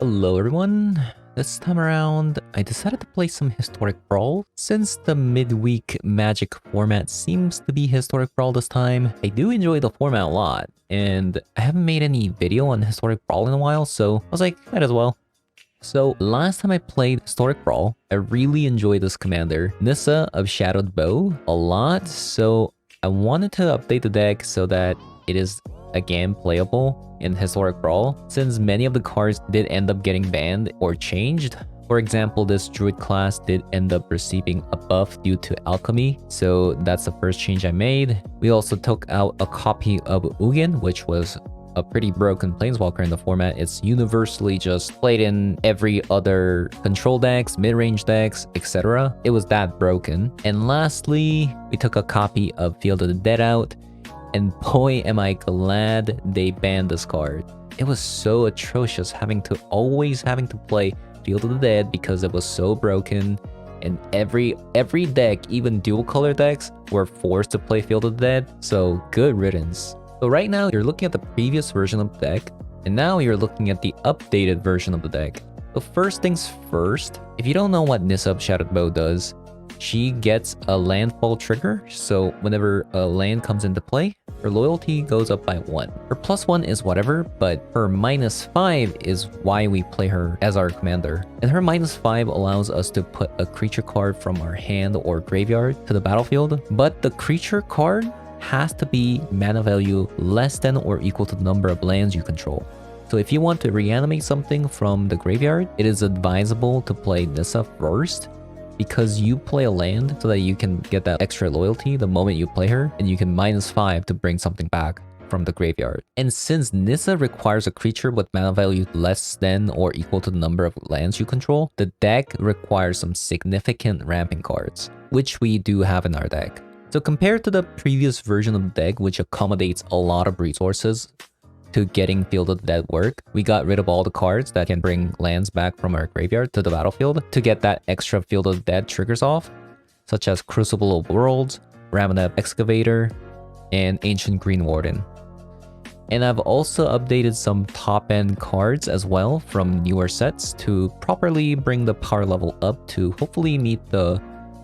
Hello everyone, this time around I decided to play some Historic Brawl. Since the midweek magic format seems to be Historic Brawl this time, I do enjoy the format a lot, and I haven't made any video on Historic Brawl in a while, so I was like, might as well. So last time I played Historic Brawl, I really enjoyed this commander, Nissa of Shadowed Bow, a lot, so I wanted to update the deck so that it is again playable in Historic Brawl, since many of the cards did end up getting banned or changed. For example, this Druid class did end up receiving a buff due to Alchemy, so that's the first change I made. We also took out a copy of Ugin, which was a pretty broken planeswalker in the format. It's universally just played in every other control decks, mid-range decks, etc. It was that broken. And lastly, we took a copy of Field of the Dead out, and boy am I glad they banned this card. It was so atrocious always having to play Field of the Dead because it was so broken, and every deck, even dual color decks, were forced to play Field of the Dead, so good riddance. So right now you're looking at the previous version of the deck, and now you're looking at the updated version of the deck. So first things first, if you don't know what Nissa of Shadowed Bow does, she gets a landfall trigger, so whenever a land comes into play, her loyalty goes up by 1. Her +1 is whatever, but her -5 is why we play her as our commander. And her -5 allows us to put a creature card from our hand or graveyard to the battlefield, but the creature card has to be mana value less than or equal to the number of lands you control. So if you want to reanimate something from the graveyard, it is advisable to play Nissa first, because you play a land so that you can get that extra loyalty the moment you play her, and you can -5 to bring something back from the graveyard. And since Nissa requires a creature with mana value less than or equal to the number of lands you control, the deck requires some significant ramping cards, which we do have in our deck. So compared to the previous version of the deck, which accommodates a lot of resources to getting Field of the Dead work, we got rid of all the cards that can bring lands back from our graveyard to the battlefield to get that extra Field of the Dead triggers off, such as Crucible of Worlds, Ramonep Excavator, and Ancient Green Warden. And I've also updated some top-end cards as well from newer sets to properly bring the power level up to hopefully meet the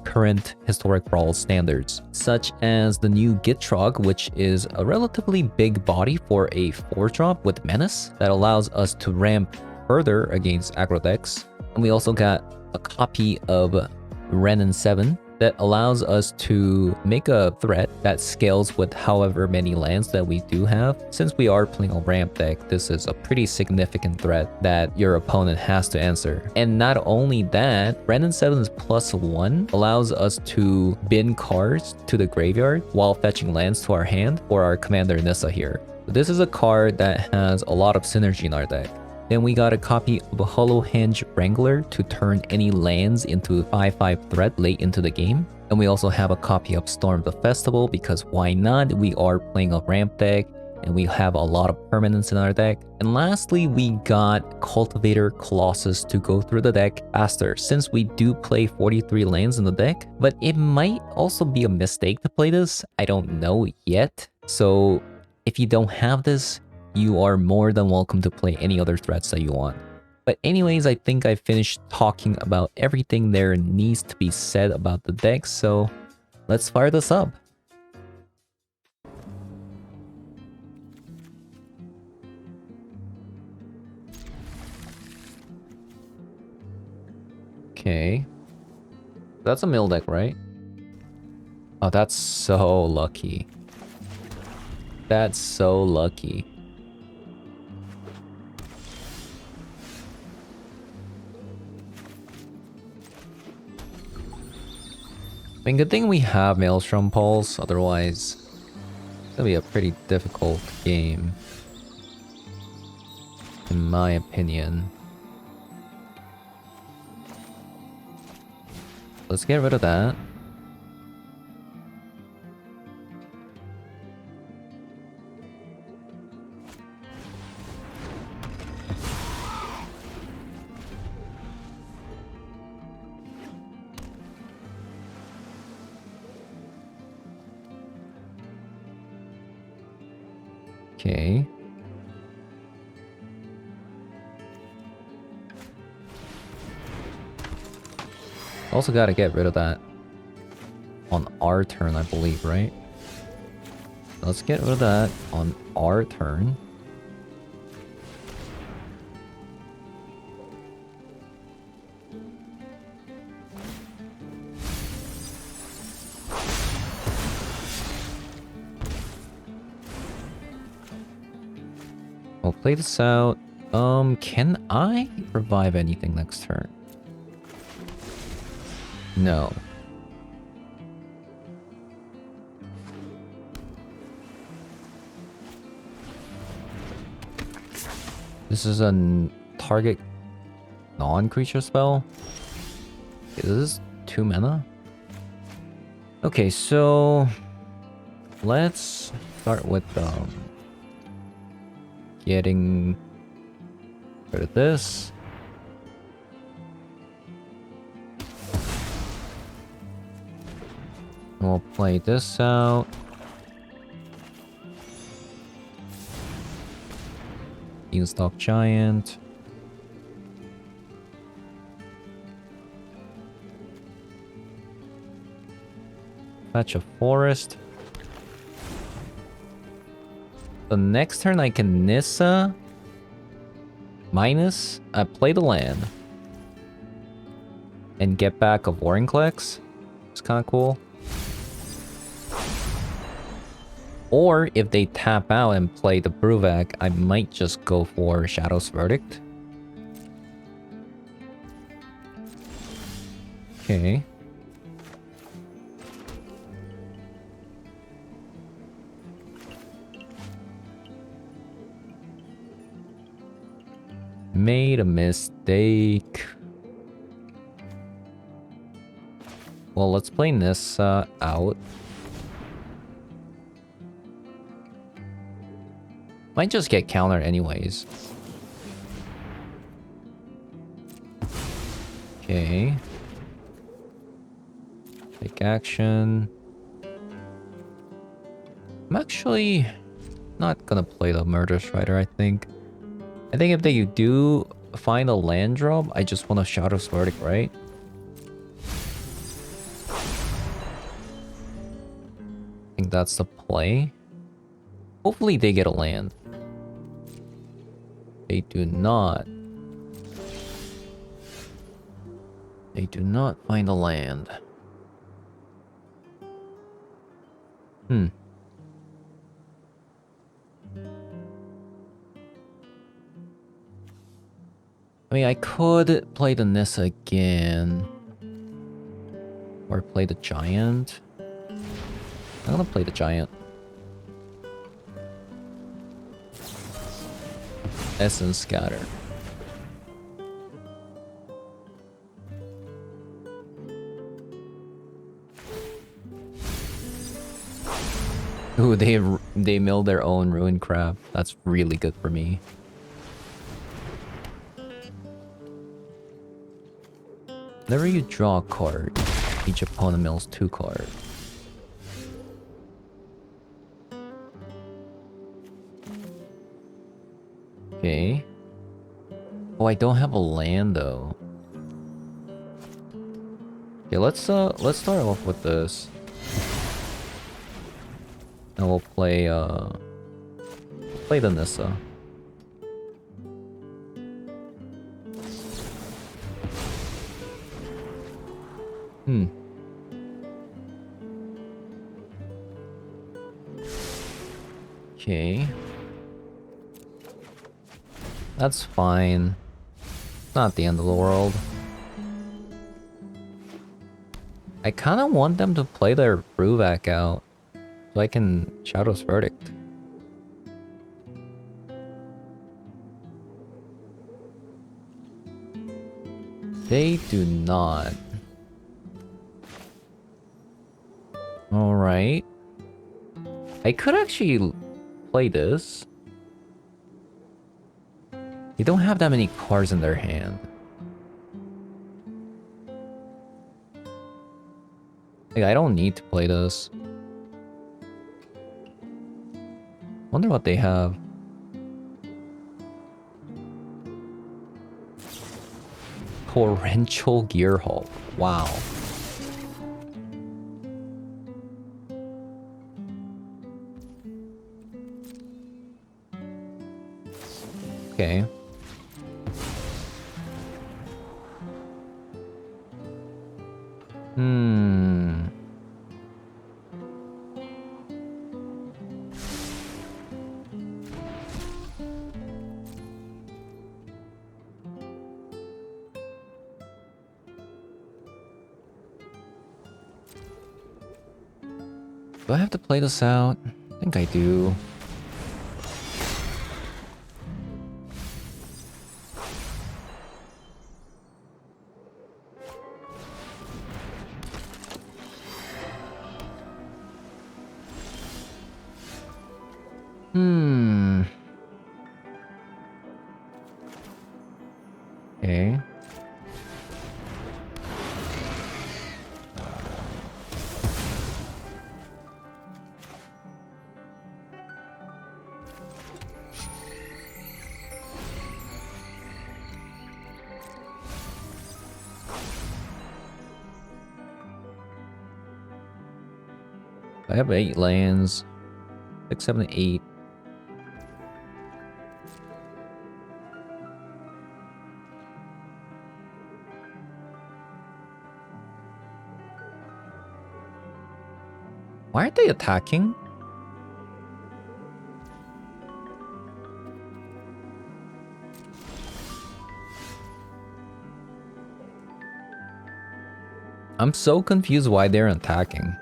current Historic Brawl standards, such as the new Gitrog, which is a relatively big body for a 4-drop with Menace that allows us to ramp further against aggro decks. And we also got a copy of Renin 7 that allows us to make a threat that scales with however many lands that we do have. Since we are playing a ramp deck, this is a pretty significant threat that your opponent has to answer. And not only that, Renin 7's +1 allows us to bin cards to the graveyard while fetching lands to our hand for our commander Nissa here. This is a card that has a lot of synergy in our deck. Then we got a copy of a Hollowhenge Wrangler to turn any lands into 5/5 threat late into the game. And we also have a copy of Storm the Festival, because why not? We are playing a ramp deck and we have a lot of permanents in our deck. And lastly, we got Cultivator Colossus to go through the deck faster, since we do play 43 lands in the deck. But it might also be a mistake to play this, I don't know yet. So if you don't have this, you are more than welcome to play any other threats that you want. But anyways, I think I finished talking about everything there needs to be said about the deck, so let's fire this up. Okay. That's a mill deck, right? Oh, that's so lucky. That's so lucky. I mean, good thing we have Maelstrom Pulse, otherwise it's gonna be a pretty difficult game, in my opinion. Let's get rid of that. Okay. Also gotta get rid of that on our turn, I believe, right? Let's get rid of that on our turn. We'll play this out. Can I revive anything next turn? No. This is a target non-creature spell? Okay, this is 2 mana? Okay, so let's start with getting rid of this. We'll play this out. Beanstalk Giant. Fetch a forest. The next turn I can Nissa. Minus. I play the land. And get back a Vorinclex. It's kind of cool. Or if they tap out and play the Bruvak, I might just go for Shadow's Verdict. Okay. Made a mistake. Well, let's play Nissa out. Might just get countered anyways. Okay. Take action. I'm actually not gonna play the Murder Strider, I think. I think if they do find a land drop, I just want to Shadow's Verdict, right? I think that's the play. Hopefully they get a land. They do not. They do not find a land. I mean, I could play the Nissa again. Or play the Giant. I'm gonna play the Giant. Essence Scatter. Ooh, they mill their own Ruin Crab. That's really good for me. Whenever you draw a card, each opponent mills 2 cards. Okay. Oh, I don't have a land though. Okay, let's start off with this. And we'll play the Nissa. Okay. That's fine. Not the end of the world. I kind of want them to play their Bruvak out so I can Shadow's Verdict. They do not. Alright. I could actually play this. They don't have that many cards in their hand. Like, I don't need to play this. Wonder what they have. Torrential Gearhulk. Wow. Okay. Hmm. Do I have to play this out? I think I do. Hmm. Okay. I have 8 lands. 6, 7, 8. Why aren't they attacking? I'm so confused why they're attacking.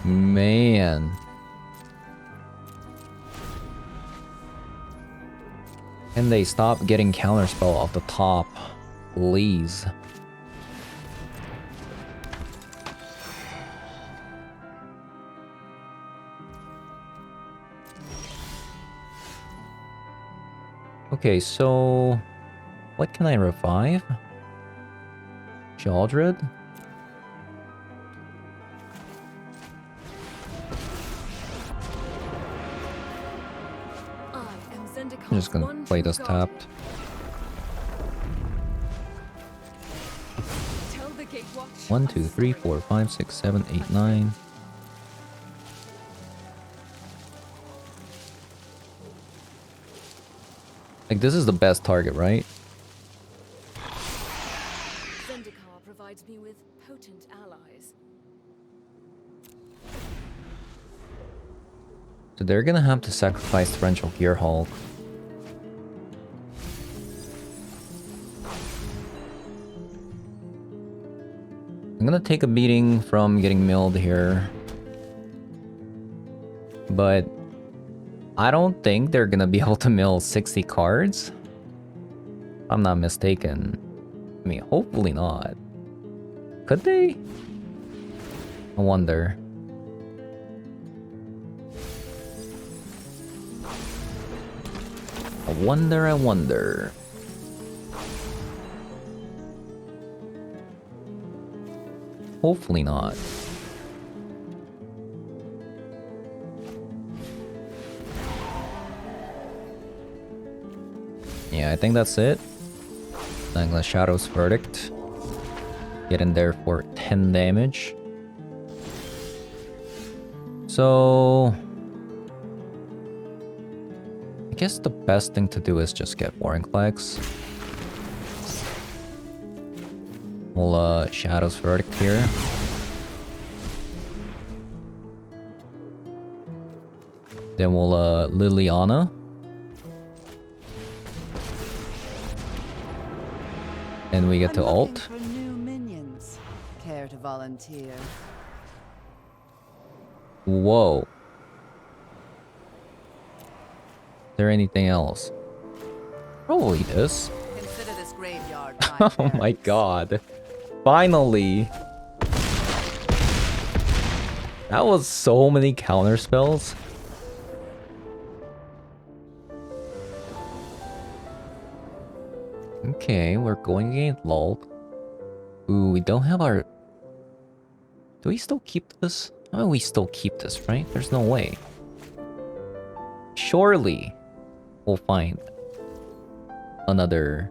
Man. Can they stop getting counterspell off the top? Please. Okay, so... what can I revive? Jaldred? I'm just gonna play this tapped. One, two, three, four, 5, 6, 7, 8, 9. Like, this is the best target, right? Zendikar provides me with potent allies. So they're gonna have to sacrifice Torrential Gearhulk. I'm gonna take a beating from getting milled here. But I don't think they're gonna be able to mill 60 cards. If I'm not mistaken. I mean, hopefully not. Could they? I wonder. I wonder. Hopefully not. Yeah, I think that's it. I'm gonna Shadow's Verdict. Get in there for 10 damage. So... I guess the best thing to do is just get Warring Flags. We'll Shadow's Verdict here. Then we'll Liliana. And we get to ult. For new minions. Care to volunteer? Whoa. Is there anything else? Probably this. Consider this graveyard. Oh my god. Finally. That was so many counter spells. Okay. 'Kay, we're going against LOL. Ooh, we don't have our... 'Kay, we're going against LOL. Okay, we're going against LOL. Okay, we're going against LOL. Okay, we're going against LOL. Ooh, we don't have our... 'Kay, we're going against LOL. Okay, we're going against LOL. Okay, we're going against LOL. Okay, we're going against LOL. Do we still keep this? I mean, we still keep this, right? There's no way. Surely we'll find another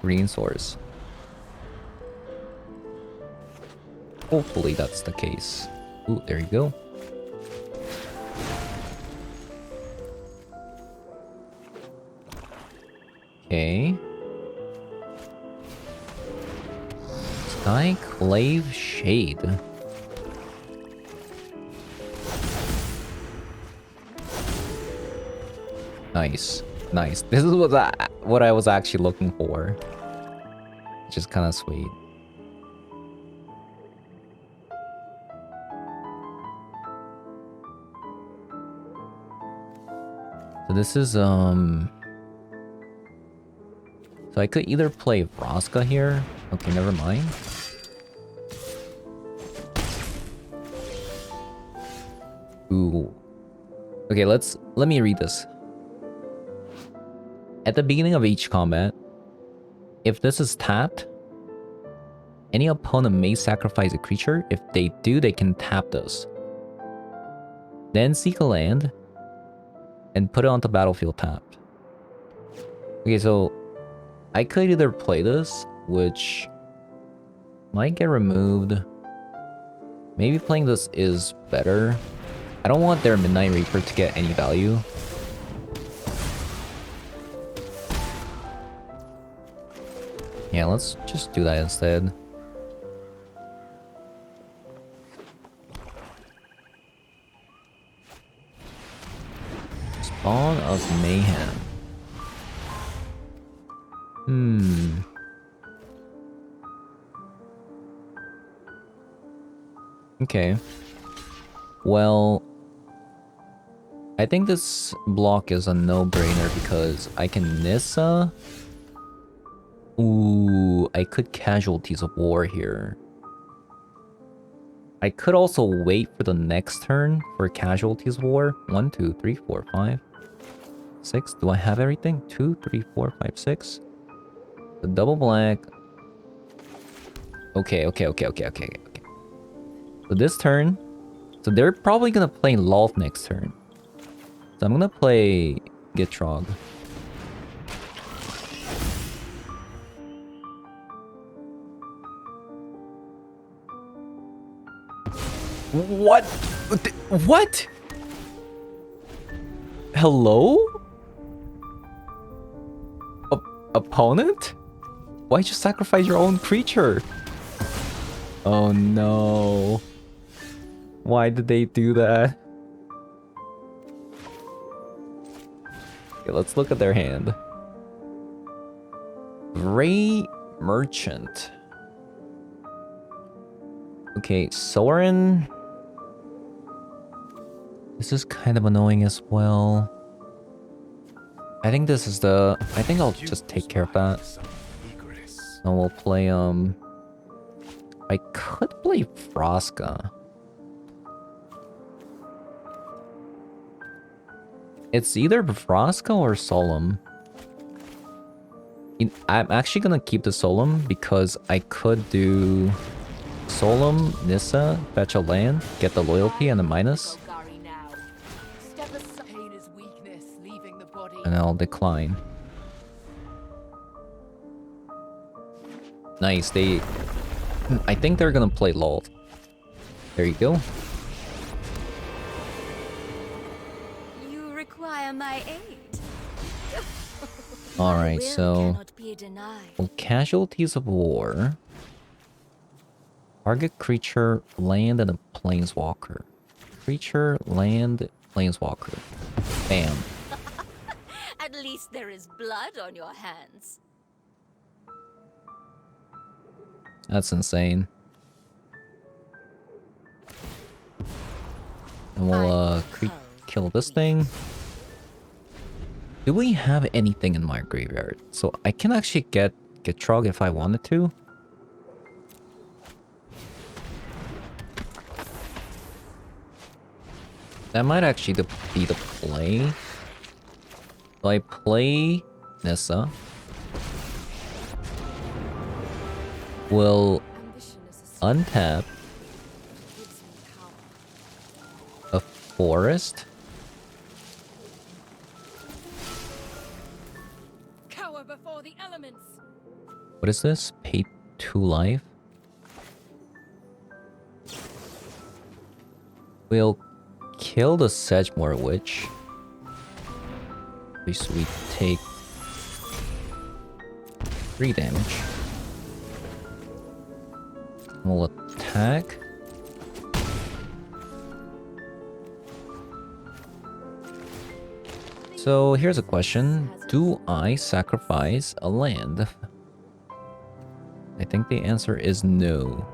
green source. Hopefully that's the case. Ooh, there you go. Okay. Skyclave Shade. Nice. Nice. This is what I was actually looking for. Which is kind of sweet. So this is, So I could either play Vraska here. Okay, never mind. Ooh. Okay, let me read this. At the beginning of each combat, if this is tapped, any opponent may sacrifice a creature. If they do, they can tap this. Then seek a land and put it onto battlefield tapped. Okay, so I could either play this, which might get removed. Maybe playing this is better. I don't want their Midnight Reaper to get any value. Yeah, let's just do that instead. Spawn of Mayhem. Okay. Well, I think this block is a no-brainer because I can Nissa. Ooh, I could Casualties of War here. I could also wait for the next turn for Casualties of War. 1, 2, 3, 4, 5, 6. Do I have everything? 2, 3, 4, 5, 6. The double black. Okay. So this turn. So they're probably gonna play Lolth next turn. So I'm gonna play Gitrog. What? What? Hello? Opponent? Why'd you sacrifice your own creature? Oh no. Why did they do that? Okay, let's look at their hand. Ray Merchant. Okay, Soren. This is kind of annoying as well. I think this is the... I think I'll just take care of that. And we'll play, I could play Vraska. It's either Vraska or Solemn. I'm actually gonna keep the Solemn because I could do Solemn, Nissa, fetch a land, get the loyalty and a minus. And I'll decline. Nice, they... I think they're gonna play LOL. There you go. You require my aid. Alright, so... Well, Casualties of War. Target creature, land, and a planeswalker. Creature, land, planeswalker. Bam. At least there is blood on your hands. That's insane. And we'll kill this thing. Do we have anything in my graveyard? So I can actually get Trog if I wanted to. That might actually be the play. So I play Nissa. Will Untap Gives me power. a forest. Cower before the elements. What is this? Pay 2 life. We'll kill the Sedgemoor Witch. So we take 3 damage. We'll attack. So here's a question. Do I sacrifice a land? I think the answer is no.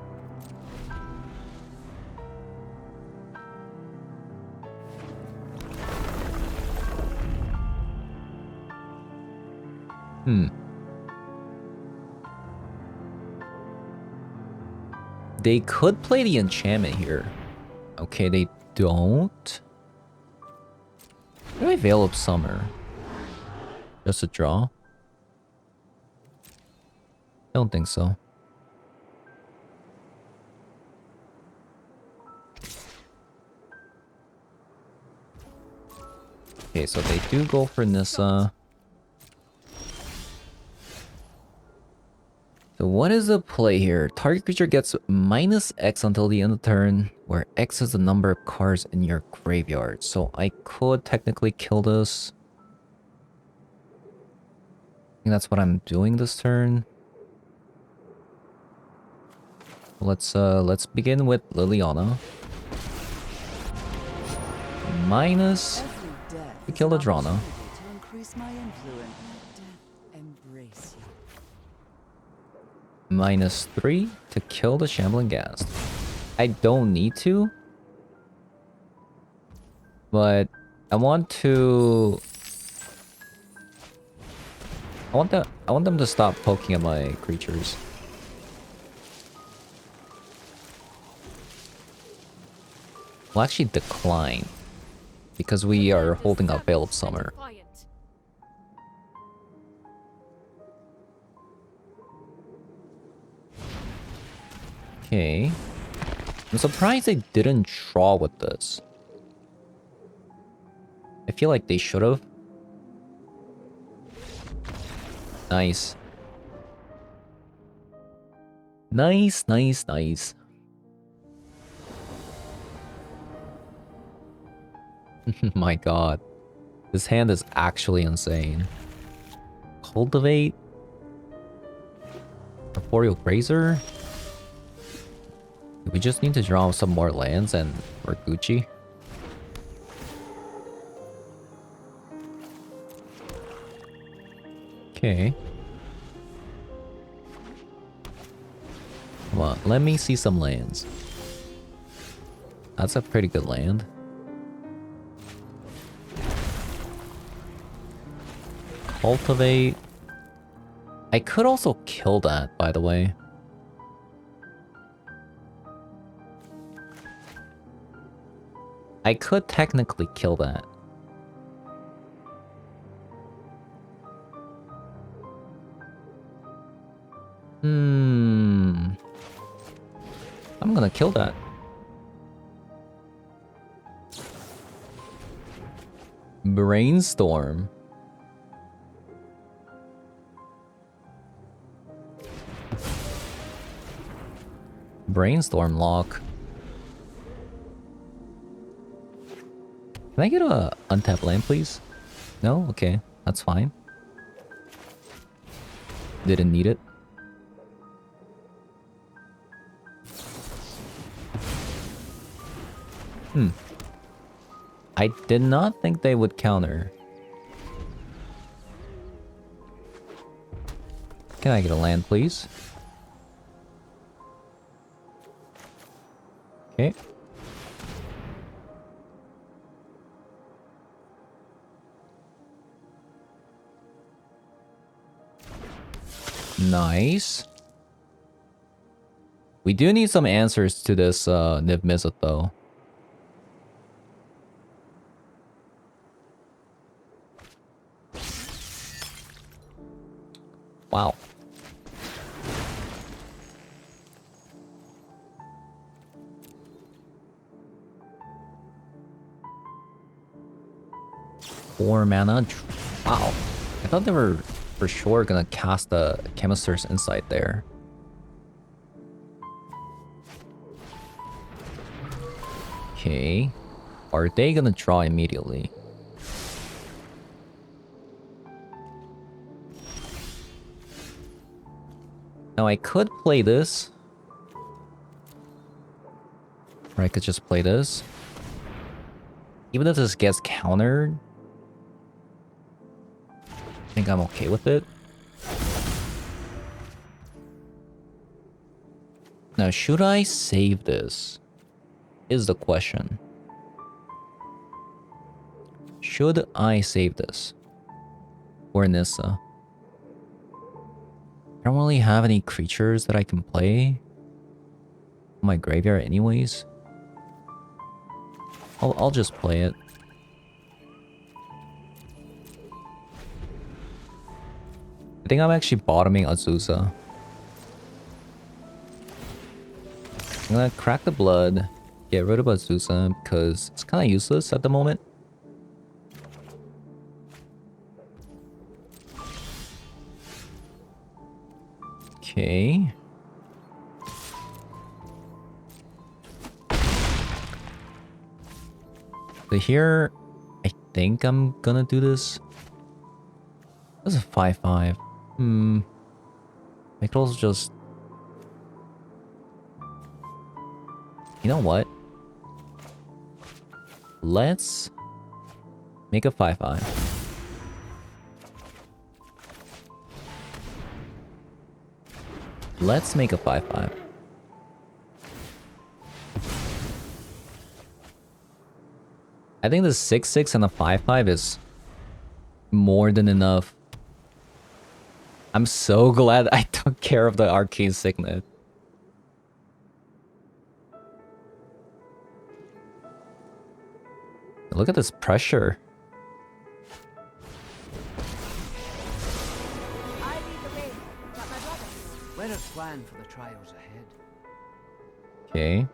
They could play the enchantment here. Okay, they don't. Do I Veil of Summer? Just a draw? I don't think so. Okay, so they do go for Nissa. So what is the play here? Target creature gets -X until the end of the turn, where X is the number of cards in your graveyard. So I could technically kill this. I think that's what I'm doing this turn. Let's begin with Liliana. Minus Every death to is kill an the Drana. opportunity to increase my influence. Let death embrace you. -3 to kill the Shambling Ghast. I don't need to, but I want to. I want them to stop poking at my creatures. We'll actually decline because we are holding up Veil of Summer. Defiant. Okay. I'm surprised they didn't draw with this. I feel like they should have. Nice. Nice, nice, nice. My god. This hand is actually insane. Cultivate. Arboreal Grazer. We just need to draw some more lands and we're Gucci. Okay. Come on, let me see some lands. That's a pretty good land. Cultivate. I could also kill that, by the way. I could technically kill that. I'm gonna kill that. Brainstorm. Brainstorm lock. Can I get a untapped land, please? No? Okay, that's fine. Didn't need it. I did not think they would counter. Can I get a land, please? Okay. Nice. We do need some answers to this Niv Mizzet though. Wow. 4 mana. Wow. I thought they were for sure gonna cast the Chemister's Insight there. Okay. Are they gonna draw immediately? Now I could play this. Or I could just play this. Even if this gets countered, I think I'm okay with it. Now, should I save this? Is the question. Should I save this? Or Nissa? I don't really have any creatures that I can play in my graveyard anyways. I'll just play it. I think I'm actually bottoming Azusa. I'm gonna crack the blood, get rid of Azusa because it's kind of useless at the moment. Okay. So here, I think I'm gonna do this. That's a 5/5. I could also just... You know what? Let's make a 5/5. Let's make a 5/5. I think the 6/6 and a 5/5 is more than enough. I'm so glad I took care of the Arcane Signet. Look at this pressure. I lead the way, but my brother. Let us plan for the trials ahead. Okay.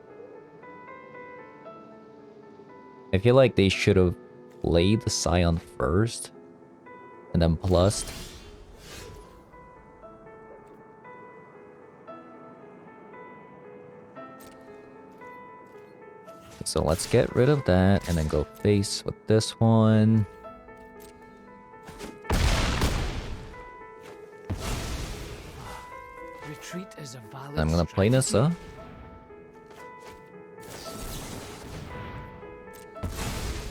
I feel like they should have played the Scion first and then plussed. So let's get rid of that and then go face with this one. Retreat is a valid I'm gonna play strategy. Nissa.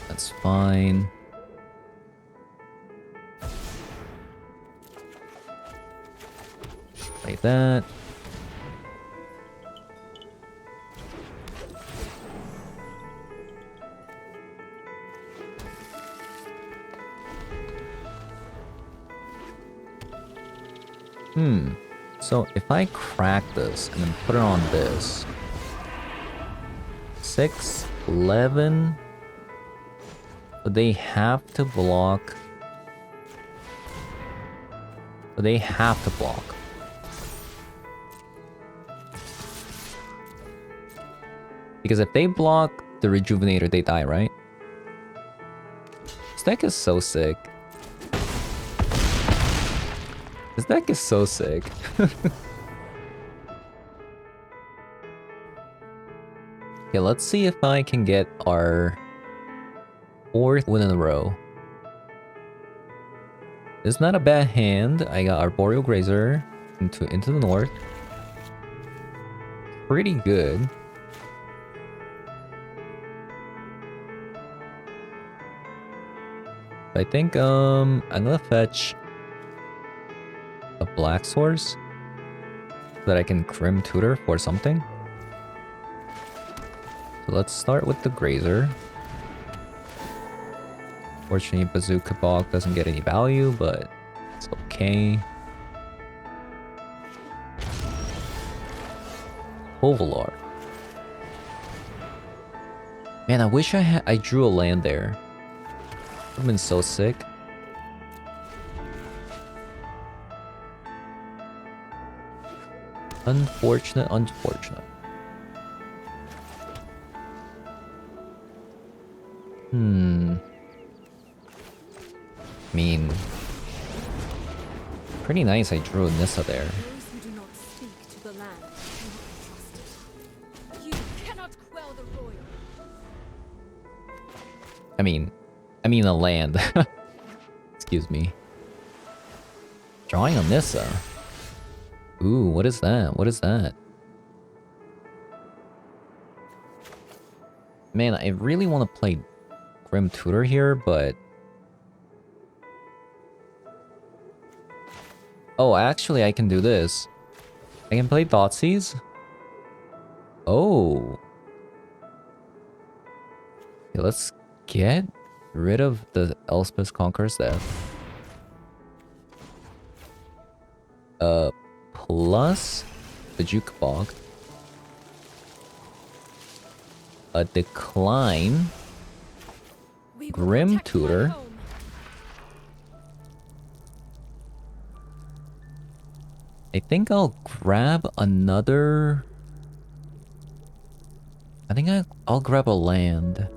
That's fine. Play that. So if I crack this and then put it on this, 6, 11, but they have to block. But they have to block. Because if they block the Rejuvenator, they die, right? This deck is so sick. This deck is so sick. Okay, let's see if I can get our 4th win in a row. It's not a bad hand. I got Arboreal Grazer into the north. Pretty good. I think I'm gonna fetch a black source so that I can Crim Tutor for something. So let's start with the Grazer. Fortunately, Bazooka Bog doesn't get any value, but it's okay. Ovalar. Man, I wish I drew a land there. Would have been so sick. Unfortunate, unfortunate. I mean, pretty nice I drew Nissa there. Those who do not speak to the land cannot be trusted. You cannot quell the royal. I mean a land. Excuse me. Drawing on Nissa. Ooh, what is that? What is that? Man, I really want to play Grim Tutor here, but... Oh, actually, I can do this. I can play Thoughtseize? Oh. Okay, let's get rid of the Elspeth Conqueror's Death. Plus the Jukebog. A decline. We will Grim protect my Tutor. home. I think I'll grab another... I think I'll grab a land.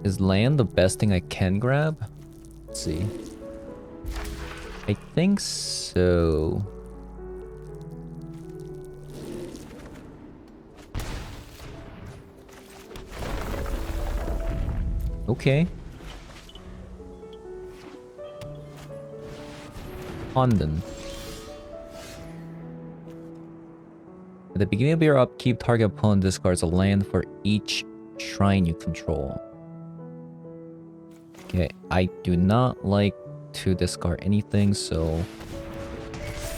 Is land the best thing I can grab? Let's see. I think so. Okay. Fondant. At the beginning of your upkeep, target opponent discards a land for each shrine you control. Okay, I do not like to discard anything, so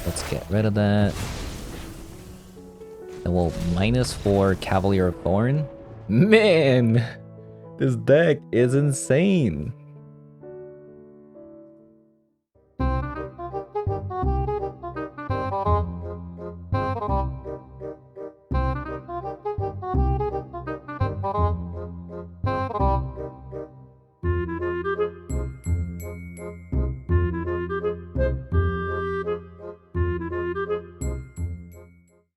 let's get rid of that. And we'll -4 Cavalier of Thorn. Man, this deck is insane.